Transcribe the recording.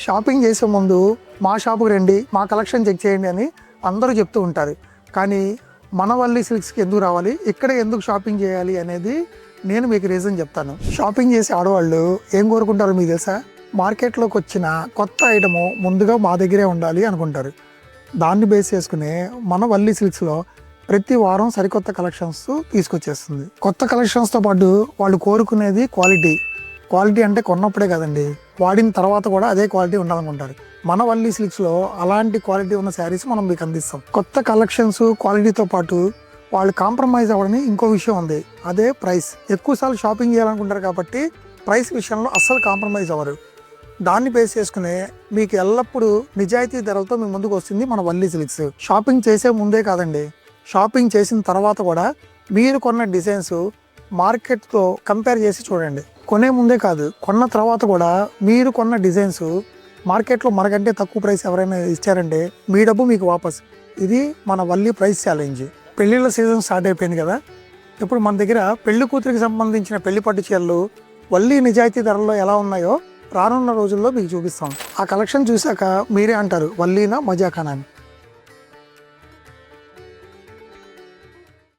Shopping చేసే ముందు మా షాపుకి రండి, మా కలెక్షన్ చెక్ చేయండి అని అందరూ చెప్తూ ఉంటారు. కానీ మన వల్లి సిల్క్స్కి ఎందుకు రావాలి, ఇక్కడ ఎందుకు షాపింగ్ చేయాలి అనేది నేను మీకు రీజన్ చెప్తాను. షాపింగ్ చేసే ఆడవాళ్ళు ఏం కోరుకుంటారో మీకు తెలుసా? మార్కెట్లోకి వచ్చిన కొత్త ఐటము ముందుగా మా దగ్గరే ఉండాలి అనుకుంటారు. దాన్ని బేస్ చేసుకునే మన వల్లి సిల్క్స్లో ప్రతి వారం సరికొత్త కలెక్షన్స్ తీసుకొచ్చేస్తుంది. కొత్త కలెక్షన్స్తో పాటు వాళ్ళు కోరుకునేది క్వాలిటీ అంటే కొన్నప్పుడే కదండి, వాడిన తర్వాత కూడా అదే క్వాలిటీ ఉండాలనుకుంటారు. మన వల్లి సిల్క్స్లో అలాంటి క్వాలిటీ ఉన్న శారీస్ మనం మీకు అందిస్తాం. కొత్త కలెక్షన్స్ క్వాలిటీతో పాటు వాళ్ళు కాంప్రమైజ్ అవ్వడని ఇంకో విషయం ఉంది, అదే ప్రైస్. ఎక్కువసార్లు షాపింగ్ చేయాలనుకుంటారు కాబట్టి ప్రైస్ విషయంలో అస్సలు కాంప్రమైజ్ అవ్వరు. దాన్ని బేస్ చేసుకునే మీకు ఎల్లప్పుడూ నిజాయితీ ధరలతో మీ ముందుకు వస్తుంది మన వల్లి సిల్క్స్. షాపింగ్ చేసే ముందే కాదండి, షాపింగ్ చేసిన తర్వాత కూడా మీరు కొన్న డిజైన్స్ మార్కెట్తో కంపేర్ చేసి చూడండి. కొనే ముందే కాదు, కొన్న తర్వాత కూడా మీరు కొన్న డిజైన్స్ మార్కెట్లో మనకంటే తక్కువ ప్రైస్ ఎవరైనా ఇచ్చారంటే మీ డబ్బు మీకు వాపస్. ఇది మన వల్లి ప్రైస్ ఛాలెంజ్. పెళ్ళిళ్ళ సీజన్ స్టార్ట్ అయిపోయింది కదా, ఇప్పుడు మన దగ్గర పెళ్లి కూతురికి సంబంధించిన పెళ్లి పట్టు చీరలు వల్లి నిజాయితీ ధరల్లో ఎలా ఉన్నాయో రానున్న రోజుల్లో మీకు చూపిస్తాం. ఆ కలెక్షన్ చూశాక మీరే అంటారు వల్లీనా మజాఖానా అని.